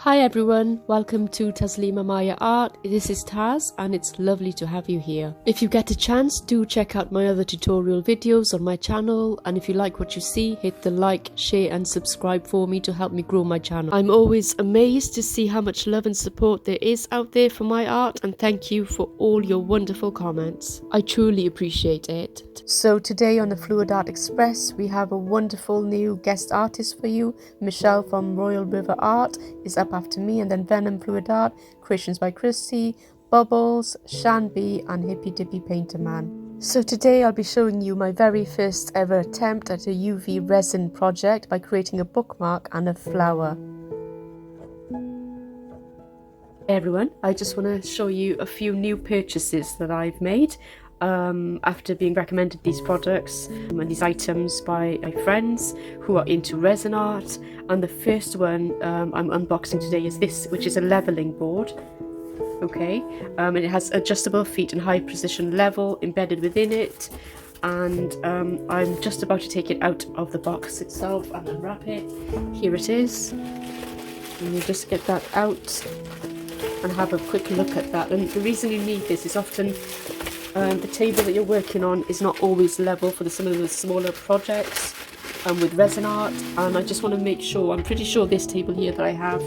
Hi everyone, welcome to Taslima Maya Art. This is Taz and it's lovely to have you here. If you get a chance, do check out my other tutorial videos on my channel, and if you like what you see, hit the like, share and subscribe for me to help me grow my channel. I'm always amazed to see how much love and support there is out there for my art, and thank you for all your wonderful comments. I truly appreciate it. So today on the Fluid Art Express we have a wonderful new guest artist for you. Michelle from Royal River Art is up after me, and then Venom Fluid Art, Creations by Christy, Bubbles, Shanby and Hippy Dippy Painter Man. So today I'll be showing you my very first ever attempt at a UV resin project by creating a bookmark and a flower. Hey everyone, I just want to show you a few new purchases that I've made after being recommended these products and these items by my friends who are into resin art. And the first one I'm unboxing today is this, which is a leveling board. Okay, and it has adjustable feet and high precision level embedded within it, and I'm just about to take it out of the box itself and unwrap it. Here it is, and you just get that out and have a quick look at that. And the reason you need this is often the table that you're working on is not always level for some of the smaller projects with resin art, and I just want to make sure, I'm pretty sure this table here that I have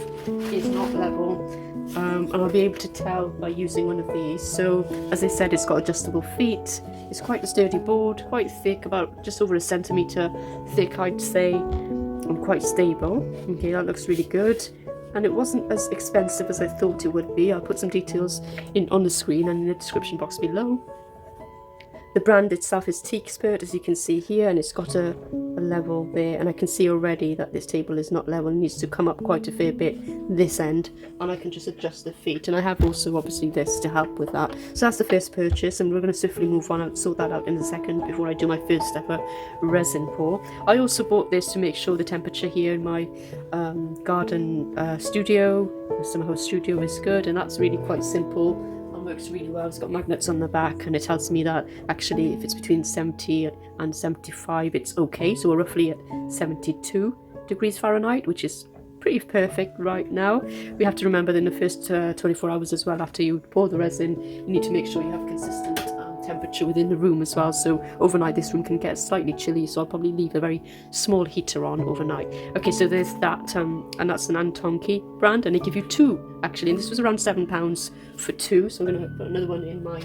is not level, and I'll be able to tell by using one of these. So as I said, it's got adjustable feet, it's quite a sturdy board, quite thick, about just over a centimetre thick I'd say, and quite stable. Okay, that looks really good. And it wasn't as expensive as I thought it would be. I'll put some details on the screen and in the description box below. The brand itself is Teakspert, as you can see here, and it's got a level there, and I can see already that this table is not level and needs to come up quite a fair bit this end, and I can just adjust the feet, and I have also obviously this to help with that. So that's the first purchase, and we're going to swiftly move on and sort that out in a second before I do my first ever resin pour. I also bought this to make sure the temperature here in my garden studio, somehow studio, is good, and that's really quite simple. Works really well. It's got magnets on the back, and it tells me that actually if it's between 70 and 75 it's okay, so we're roughly at 72 degrees Fahrenheit, which is pretty perfect right now. We have to remember that in the first 24 hours as well, after you pour the resin, you need to make sure you have consistent temperature within the room as well. So overnight this room can get slightly chilly, so I'll probably leave a very small heater on overnight. Okay, so there's that, and that's an Antonki brand, and they give you two actually, and this was around £7 for two, so I'm going to put another one in my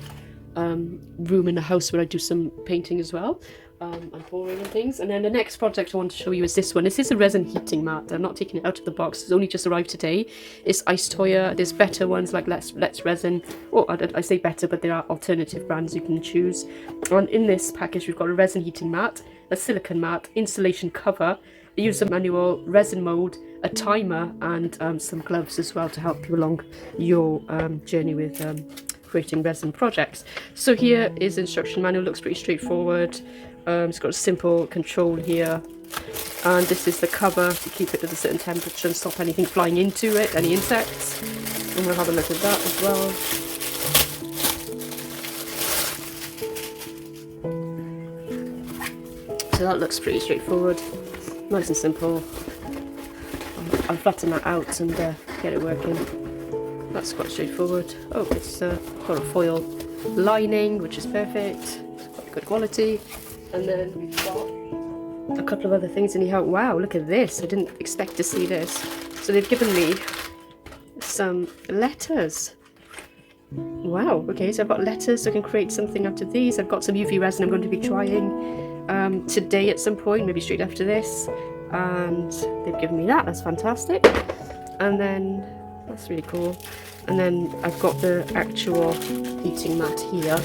room in the house where I do some painting as well, and pouring and things. And then the next project I want to show you is this one. This is a resin heating mat. I'm not taking it out of the box, it's only just arrived today. It's Iced Hoya. There's better ones like Let's Resin, or I say better, but there are alternative brands you can choose. And in this package we've got a resin heating mat, a silicone mat, insulation cover, a user manual, resin mold, a timer, and some gloves as well to help you along your journey with creating resin projects. So here is the instruction manual. Looks pretty straightforward. It's got a simple control here, and this is the cover to keep it at a certain temperature and stop anything flying into it, any insects, and we'll have a look at that as well. So that looks pretty straightforward, nice and simple. I'll flatten that out and get it working. That's quite straightforward. Oh, it's got a foil lining, which is perfect. It's quite good quality. And then we've got a couple of other things in here. Wow, look at this. I didn't expect to see this. So they've given me some letters. Wow, okay, so I've got letters, so I can create something out of these. I've got some UV resin I'm going to be trying today at some point, maybe straight after this. And they've given me that. That's fantastic. And then that's really cool. And then I've got the actual heating mat here.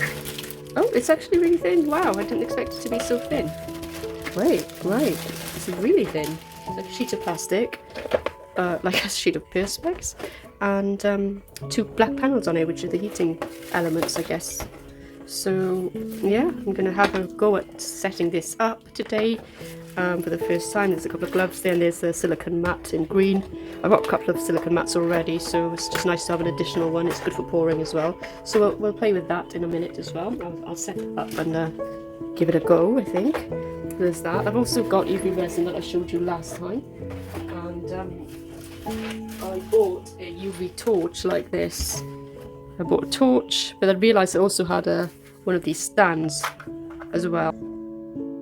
Oh, it's actually really thin. Wow, I didn't expect it to be so thin. Great. It's really thin. It's like a sheet of plastic, like a sheet of perspex, and two black panels on it, which are the heating elements, I guess. So yeah, I'm going to have a go at setting this up today for the first time. There's a couple of gloves there, and there's the silicone mat in green. I've got a couple of silicone mats already, so it's just nice to have an additional one. It's good for pouring as well. So we'll play with that in a minute as well. I'll set it up and give it a go, I think. There's that. I've also got UV resin that I showed you last time, and I bought a UV torch like this. I bought a torch, but I realised I also had one of these stands as well.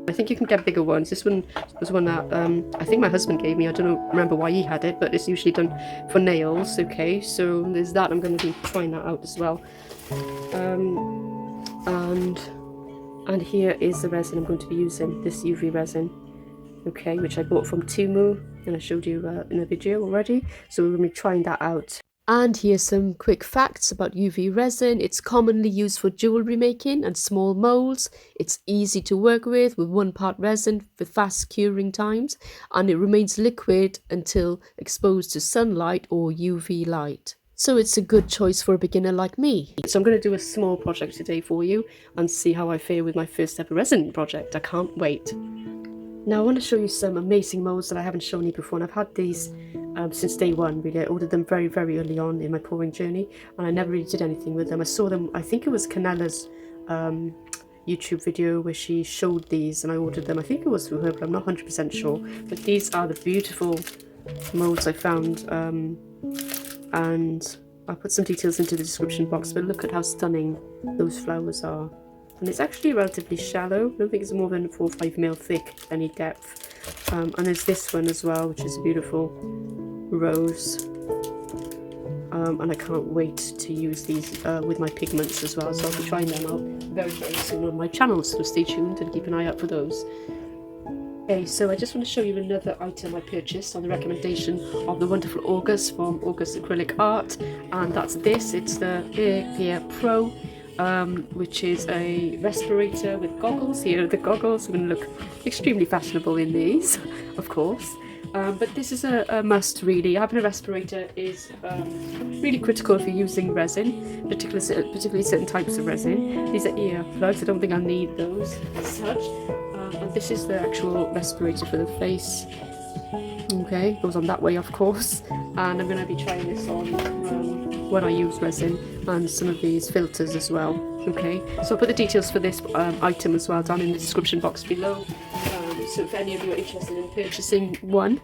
I think you can get bigger ones. This one was one that I think my husband gave me. I don't remember why he had it, but it's usually done for nails. Okay, so there's that. I'm going to be trying that out as well. And here is the resin I'm going to be using, this UV resin. Okay, which I bought from Temu, and I showed you in a video already. So we're going to be trying that out. And here's some quick facts about UV resin. It's commonly used for jewelry making and small molds. It's easy to work with 1 part resin for fast curing times, and it remains liquid until exposed to sunlight or UV light. So it's a good choice for a beginner like me. So I'm going to do a small project today for you and see how I fare with my first ever resin project. I can't wait. Now I want to show you some amazing molds that I haven't shown you before, and I've had these since day one really. I ordered them very early on in my pouring journey, and I never really did anything with them. I saw them, I think it was Canella's YouTube video where she showed these, and I ordered them. I think it was through her, but I'm not 100% sure. But these are the beautiful molds I found, and I'll put some details into the description box, but look at how stunning those flowers are. And it's actually relatively shallow. I don't think it's more than 4 or 5 mil thick, any depth. And there's this one as well, which is a beautiful rose. And I can't wait to use these with my pigments as well. So I'll be trying them out very soon on my channel. So stay tuned and keep an eye out for those. Okay, so I just want to show you another item I purchased on the recommendation of the wonderful August from August Acrylic Art. And that's this. It's the Air Pro. Which is a respirator with goggles. Here are the goggles. I'm going to look extremely fashionable in these, of course. But this is a must really. Having a respirator is really critical if you're using resin, particularly certain types of resin. These are ear plugs. I don't think I'll need those as such. And this is the actual respirator for the face. Okay, goes on that way of course. And I'm going to be trying this on when I use resin, and some of these filters as well. Okay, so I'll put the details for this item as well down in the description box below. So if any of you are interested in purchasing one,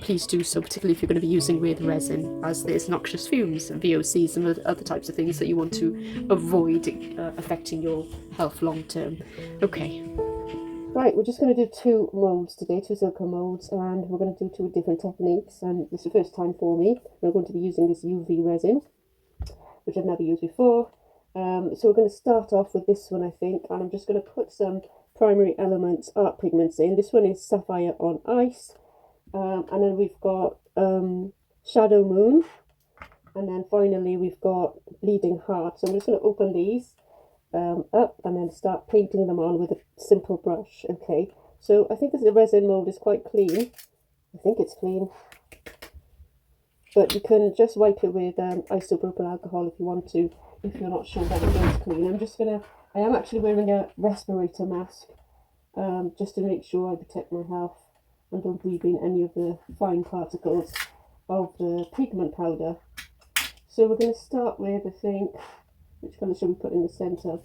please do so, particularly if you're going to be using with resin, as there's noxious fumes, VOCs and other types of things that you want to avoid affecting your health long term. Okay. Right, we're just going to do 2 molds today, 2 silicone molds, and we're going to do 2 different techniques, and this is the first time for me. We're going to be using this UV resin, which I've never used before. So we're going to start off with this one, I think, and I'm just going to put some primary elements, art pigments in. This one is Sapphire on Ice, and then we've got Shadow Moon, and then finally we've got Bleeding Heart. So I'm just going to open these up and then start painting them on with a simple brush. Okay, so I think the resin mold is quite clean. I think it's clean, but you can just wipe it with isopropyl alcohol if you want to, if you're not sure that it is clean. I am actually wearing a respirator mask just to make sure I protect my health and don't breathe in any of the fine particles of the pigment powder. So we're going to start with, I think, which colour should we put in the centre?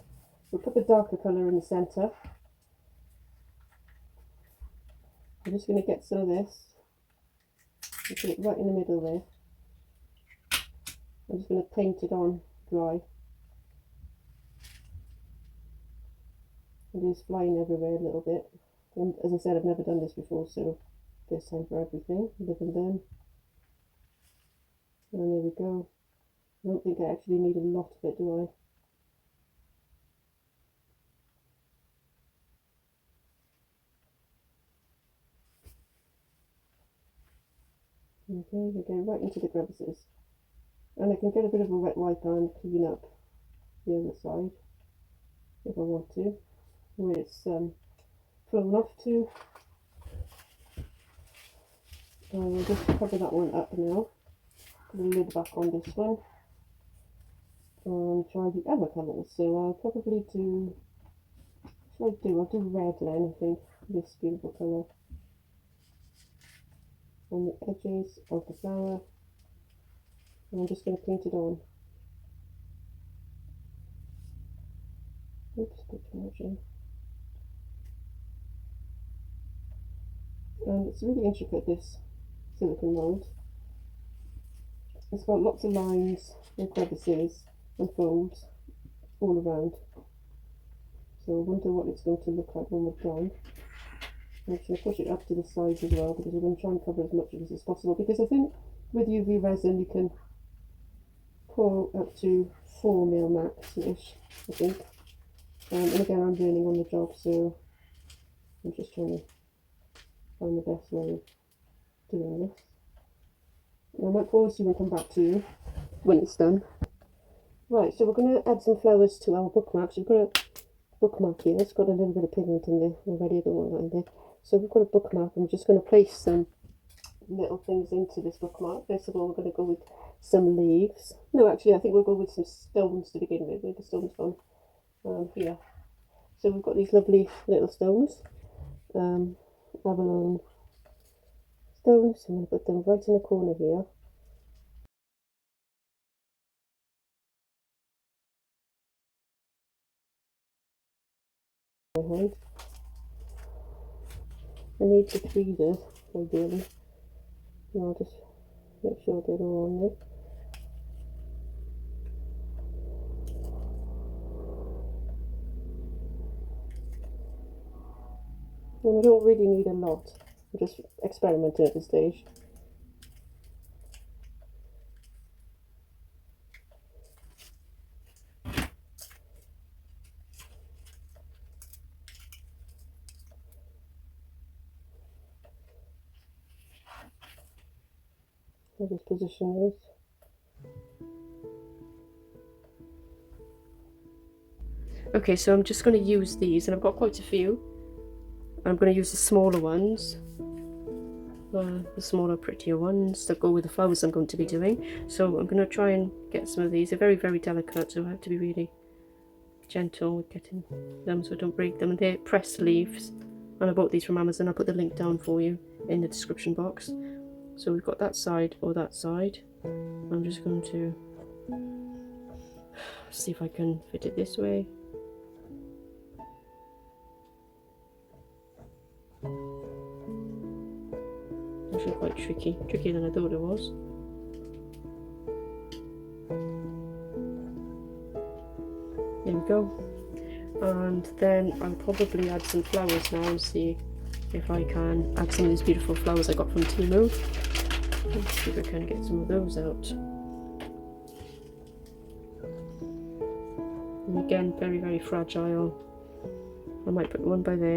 We'll put the darker colour in the centre. I'm just going to get some of this and put it right in the middle there. I'm just going to paint it on dry. It is flying everywhere a little bit. And as I said, I've never done this before, so first time for everything. Live and learn. And there we go. I don't think I actually need a lot of it, do I? Okay, we're going right into the crevices. And I can get a bit of a wet wiper and clean up the other side if I want to, where it's flown off to. And we'll just cover that one up now. Put the lid back on this one. And try the other colours. So I'll probably do, what shall I do? I'll do red then, I think, this beautiful colour. On the edges of the flower. And I'm just going to paint it on. Oops, put too much in. And it's really intricate, this silicone mold. It's got lots of lines and crevices and folds all around. So I wonder what it's going to look like when we're done. I'm just going to push it up to the sides as well, because we're going to try and cover as much of this as possible. Because I think with UV resin you can pour up to 4mm max-ish, I think. And again, I'm learning on the job, so I'm just trying to find the best way of doing this. And I might pause you and come back to you when it's done. Right, so we're going to add some flowers to our bookmark. So we've got a bookmark here. It's got a little bit of pigment in there already. I don't want that in there. So we've got a bookmark, and we're just going to place some little things into this bookmark. First of all, we're going to go with some leaves. No, actually, I think we'll go with some stones to begin with. Where the stones gone? Here. So we've got these lovely little stones. Abalone stones. I'm going to put them right in the corner here. I need to tweeze it, ideally. And I'll just make sure they're all on there. And I don't really need a lot. I'm just experimenting at this stage. I'll just position these. Okay, so I'm just going to use these, and I've got quite a few. I'm going to use the smaller ones, the smaller, prettier ones that go with the flowers I'm going to be doing. So I'm going to try and get some of these. They're very, very delicate, so I have to be really gentle with getting them so I don't break them. And they're pressed leaves, and I bought these from Amazon. I'll put the link down for you in the description box. So we've got that side or that side. I'm just going to see if I can fit it this way. Actually quite tricky, trickier than I thought it was. There we go. And then I'll probably add some flowers now and see if I can add some of these beautiful flowers I got from Temu. Let's see if I can get some of those out. And again, very, very fragile. I might put one by there.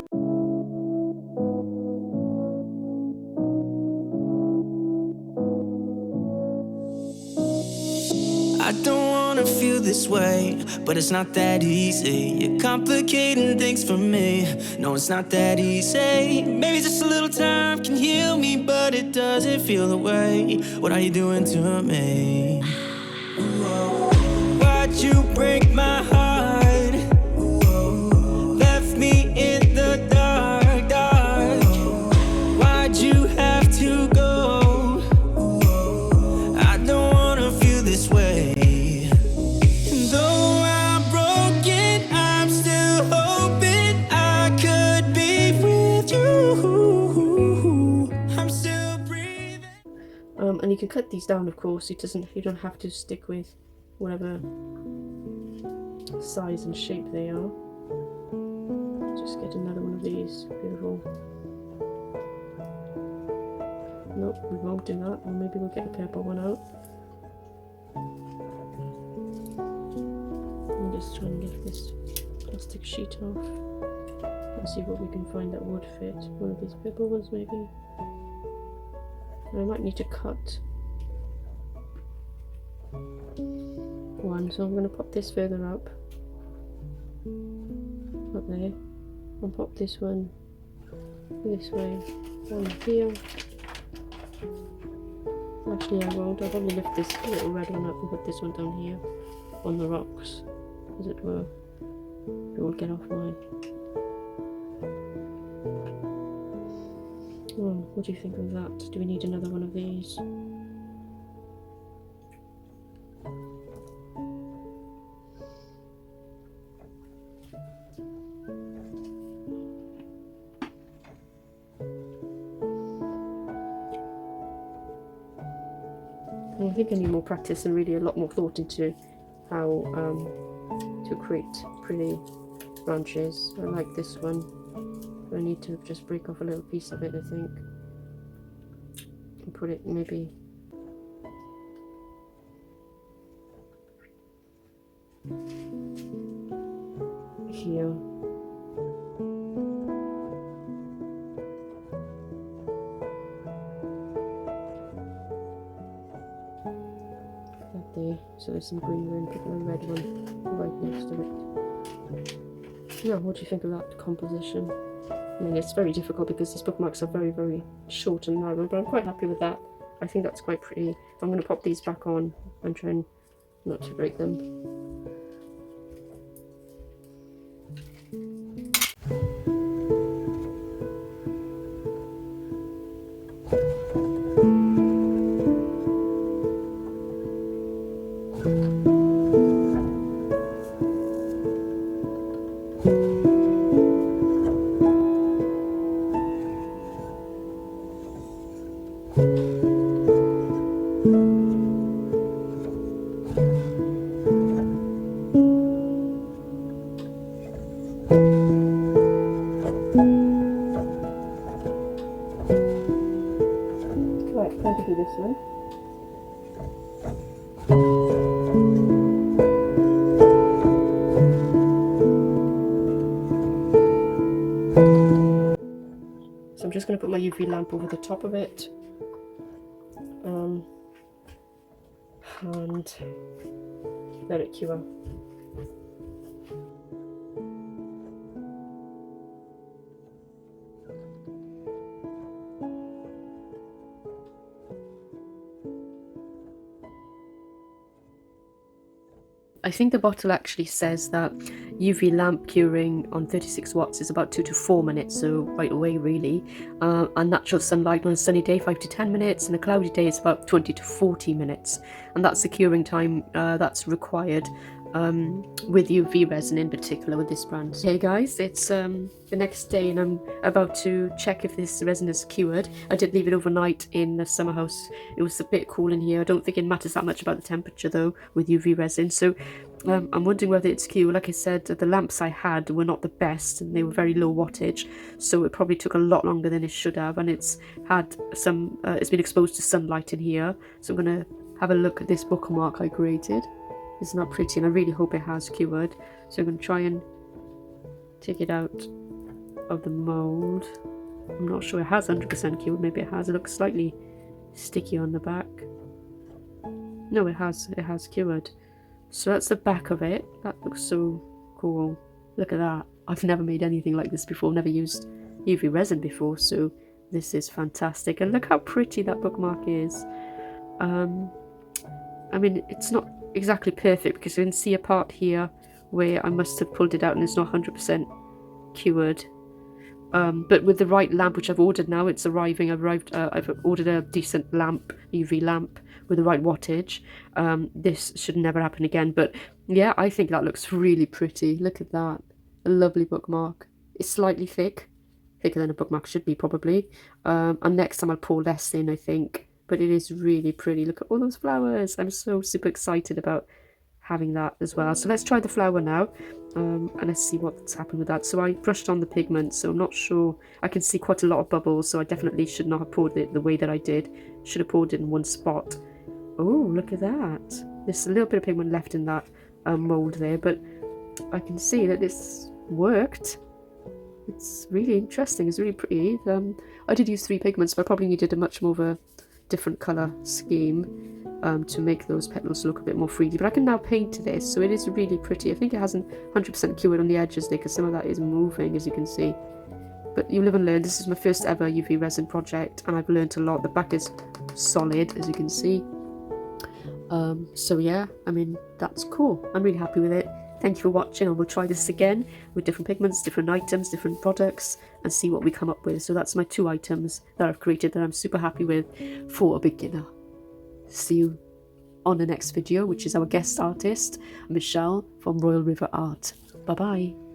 I don't wanna feel this way, but it's not that easy. You're complicating things for me. No, it's not that easy. Maybe just a little time can heal me, but it doesn't feel the way. What are you doing to me? Why'd you break my heart? Left me in the dark, dark. Why'd you have to go? I don't wanna feel this way. Though I'm broken, I'm still hoping I could be with you. I'm still breathing. And you can cut these down, of course. You don't have to stick with whatever size and shape they are. Just get another one of these. Beautiful. Nope, we won't do that. Or maybe we'll get a purple one out. I'm just trying to get this plastic sheet off and see what we can find that would fit. One of these purple ones maybe. And I might need to cut one, so I'm going to pop this further up there, and pop this one this way down here. Actually I won't, I'll probably lift this little red one up and put this one down here on the rocks, as it were. It will get off mine. Oh, what do you think of that? Do we need another one of these? I think I need more practice and really a lot more thought into how to create pretty branches. I like this one. I need to just break off a little piece of it, I think, and put it maybe here. That there. So there's some green one, put a red one right next to it. Yeah, what do you think of that composition? I mean, it's very difficult because these bookmarks are very, very short and narrow, but I'm quite happy with that. I think that's quite pretty. I'm going to pop these back on and try not to break them. Right, time to do this one. So I'm just going to put my UV lamp over the top of it, and let it cure. I think the bottle actually says that UV lamp curing on 36 watts is about 2 to 4 minutes, so right away really. And natural sunlight on a sunny day 5 to 10 minutes, and a cloudy day is about 20 to 40 minutes. And that's the curing time that's required with UV resin in particular with this brand. Hey guys, it's the next day and I'm about to check if this resin is cured. I did leave it overnight in the summer house. It was a bit cool in here. I don't think it matters that much about the temperature though with UV resin. So I'm wondering whether it's cured. Like I said, the lamps I had were not the best and they were very low wattage, so it probably took a lot longer than it should have, and it's had some it's been exposed to sunlight in here. So I'm gonna have a look at this bookmark I created. It's not pretty and I really hope it has cured. So I'm going to try and take it out of the mould. I'm not sure it has 100% cured. Maybe it has. It looks slightly sticky on the back. No, it has cured. So that's the back of it. That looks so cool. Look at that. I've never made anything like this before. Never used UV resin before. So this is fantastic. And look how pretty that bookmark is. I mean, it's not exactly perfect because you can see a part here where I must have pulled it out and it's not 100% cured. But with the right lamp, which I've ordered now, it's arriving. I've ordered a decent lamp, UV lamp with the right wattage. This should never happen again. But yeah, I think that looks really pretty. Look at that. A lovely bookmark. It's slightly thicker than a bookmark should be probably. And next time I'll pour less in, I think. But it is really pretty. Look at all those flowers. I'm so super excited about having that as well. So let's try the flower now, and let's see what's happened with that. So I brushed on the pigment, so I'm not sure. I can see quite a lot of bubbles, so I definitely should not have poured it the way that I did. Should have poured it in one spot. Oh, look at that. There's a little bit of pigment left in that mould there, but I can see that this worked. It's really interesting. It's really pretty. I did use 3 pigments, but I probably needed a much more of a different colour scheme to make those petals look a bit more freely. But I can now paint this, so it is really pretty. I think it hasn't 100% cured on the edges there because some of that is moving, as you can see. But you live and learn. This is my first ever UV resin project and I've learned a lot. The back is solid, as you can see. So yeah, I mean, that's cool. I'm really happy with it. Thank you for watching, and we'll try this again with different pigments, different items, different products, and see what we come up with. So that's my 2 items that I've created that I'm super happy with for a beginner. See you on the next video, which is our guest artist, Michelle from Royal River Art. Bye bye.